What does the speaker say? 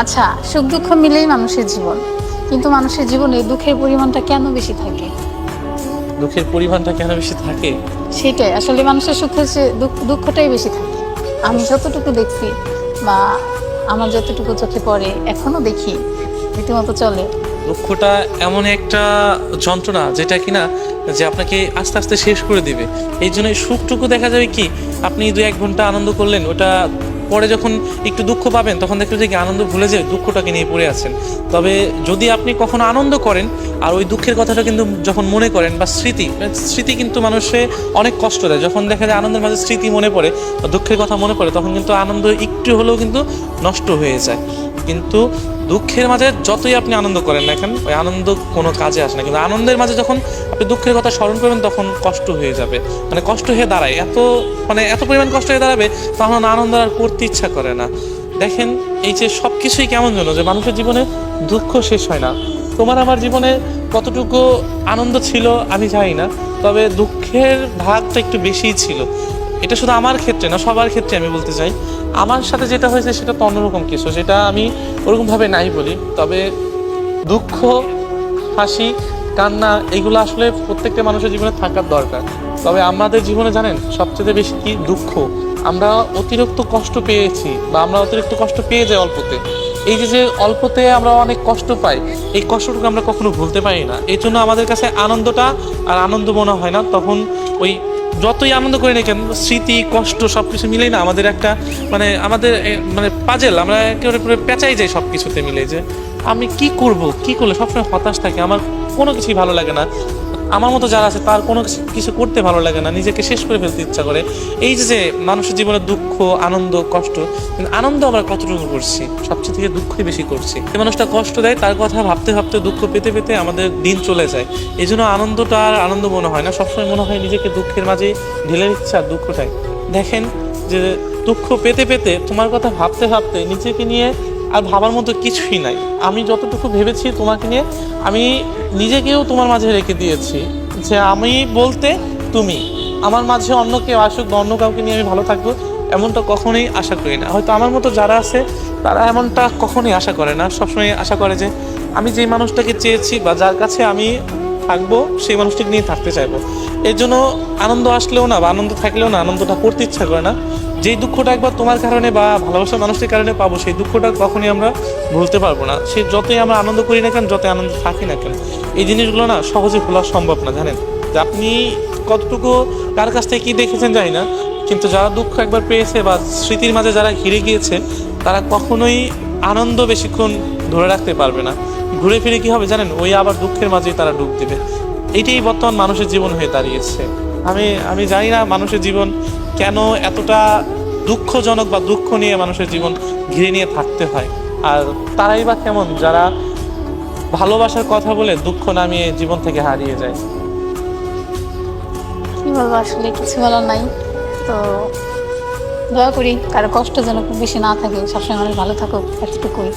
আচ্ছা, সুখ দুঃখ মিলেই মানুষের জীবন, কিন্তু মানুষের জীবনে দুঃখের পরিমাণটা কেন বেশি থাকে? দুঃখের পরিমাণটা কেন বেশি থাকে? সেটাই আসলে মানুষের সুখের চেয়ে দুঃখটাই বেশি থাকে। আমি যতটুকু দেখছি বা আমার যতটুকু চোখে পড়ে, এখনো দেখি, রীতিমতো চলে। দুঃখটা এমন একটা যন্ত্রণা যেটা কিনা যে আপনাকে আস্তে আস্তে শেষ করে দিবে। এই জন্য সুখটুকু দেখা যাবে কি, আপনি 2-1 ঘন্টা আনন্দ করলেন, ওটা পরে যখন একটু দুঃখ পাবেন তখন দেখবেন যে কি আনন্দ ভুলে যেয়ে দুঃখটাকে নিয়ে পড়ে আছেন। তবে যদি আপনি কখনো আনন্দ করেন আর ওই দুঃখের কথাটা কিন্তু যখন মনে করেন, বা স্মৃতি কিন্তু মানুষে অনেক কষ্ট দেয়। যখন দেখা যায় আনন্দের মাঝে স্মৃতি মনে পড়ে বা দুঃখের কথা মনে পড়ে, তখন কিন্তু আনন্দ একটু হলেও কিন্তু নষ্ট হয়ে যায়। কিন্তু দুঃখের মাঝে যতই আপনি আনন্দ করেন না কেন, ওই আনন্দ কোনো কাজে আসে না। কিন্তু আনন্দের মাঝে যখন আপনি দুঃখের কথা স্মরণ করবেন তখন কষ্ট হয়ে যাবে, মানে কষ্ট হয়ে দাঁড়ায়, এত পরিমাণ কষ্ট হয়ে দাঁড়াবে, তখন আনন্দ আর করতে ইচ্ছা করে না। দেখেন, এই যে সব কিছুই কেমন যেন, যে মানুষের জীবনে দুঃখ শেষ হয় না। তোমার আমার জীবনে কতটুকু আনন্দ ছিল আমি জানি না, তবে দুঃখের ভাগটা একটু বেশিই ছিল। এটা শুধু আমার ক্ষেত্রে না, সবার ক্ষেত্রে আমি বলতে চাই। আমার সাথে যেটা হয়েছে সেটা তো অন্যরকম কিছু, সেটা আমি ওরকমভাবে নাই বলি। তবে দুঃখ, হাসি, কান্না এগুলো আসলে প্রত্যেকটা মানুষের জীবনে থাকার দরকার। তবে আমাদের জীবনে জানেন সবচেয়ে বেশি কি দুঃখ, আমরা অতিরিক্ত কষ্ট পেয়েছি বা আমরা অতিরিক্ত কষ্ট পেয়ে যাই অল্পতে। এই যে যে অল্পতে আমরা অনেক কষ্ট পাই, এই কষ্টটুকু আমরা কখনো ভুলতে পারি না। এই জন্য আমাদের কাছে আনন্দটা আর আনন্দ মনে হয় না। তখন ওই যতই আনন্দ করি না কেন, স্মৃতি, কষ্ট সব কিছু মিলেই না আমাদের একটা আমাদের পাজেল, আমরা একেবারে পুরো পেঁচাই যাই সব কিছুতে মিলে। যে আমি কি করব, কি করলে সবসময় হতাশ থাকে, আমার কোনো কিছুই ভালো লাগে না, আমার মতো যারা আছে তার কোনো কিছু করতে ভালো লাগে না, নিজেকে শেষ করে ফেলতে ইচ্ছা করে। এই যে মানুষের জীবনে দুঃখ, আনন্দ, কষ্ট, কিন্তু আনন্দ আমরা কতটুকু করছি? সবচেয়ে থেকে দুঃখই বেশি করছি। যে মানুষটা কষ্ট দেয় তার কথা ভাবতে ভাবতে, দুঃখ পেতে পেতে আমাদের দিন চলে যায়। এই জন্য আনন্দটা আর আনন্দ মনে হয় না, সবসময় মনে হয় নিজেকে দুঃখের মাঝে ঢেলে দিচ্ছে আর দুঃখটাই। দেখেন যে দুঃখ পেতে পেতে, তোমার কথা ভাবতে ভাবতে নিজেকে নিয়ে আর ভাবার মতো কিছুই নাই। আমি যতটুকু ভেবেছি তোমাকে নিয়ে, আমি নিজেকেও তোমার মাঝে রেখে দিয়েছি। যে আমি বলতে তুমি, আমার মাঝে অন্য কেউ আসুক বা অন্য কাউকে নিয়ে আমি ভালো থাকবো, এমনটা কখনোই আশা করি না। হয়তো আমার মতো যারা আছে তারা এমনটা কখনোই আশা করে না। সবসময় আশা করে যে আমি যেই মানুষটাকে চেয়েছি বা যার কাছে আমি থাকবো, সেই মানুষটাকে নিয়ে থাকতে চাইবো। এর জন্য আনন্দ আসলেও না বা আনন্দ থাকলেও না, আনন্দটা করতে ইচ্ছা করে না। যেই দুঃখটা একবার তোমার কারণে বা ভালোবাসার মানুষটির কারণে পাবো, সেই দুঃখটা কখনই আমরা ভুলতে পারবো না। সে যতই আমরা আনন্দ করি না কেন, যতই আনন্দ থাকি না কেন, এই জিনিসগুলো না সহজে ভোলা সম্ভব না। জানেন যে আপনি কতটুকু কার কাছ থেকে কী দেখেছেন জানি না, কিন্তু যারা দুঃখ একবার পেয়েছে বা স্মৃতির মাঝে যারা ঘিরে গিয়েছে, তারা কখনোই আনন্দ বেশিক্ষণ ধরে রাখতে পারবে না। ঘুরে ফিরে কী হবে জানেন, ওই আবার দুঃখের মাঝেই তারা ডুব দেবে। এইটাই বর্তমান মানুষের জীবন হয়ে দাঁড়িয়েছে। আমি জানি না মানুষের জীবন কেন এতটা দুঃখজনক বা দুঃখ নিয়ে মানুষের জীবন ঘিরে নিয়ে থাকতে হয়। আর তারাই বা কেমন যারা ভালোবাসার কথা বলে দুঃখ নামিয়ে জীবন থেকে হারিয়ে যায়। কি বলবো, আসলে কিছু বলার নাই। তো দোয়া করি কারো কষ্ট যেন খুব বেশি না থাকে, সবসময় মানুষ ভালো থাকুক, এতটুকুই।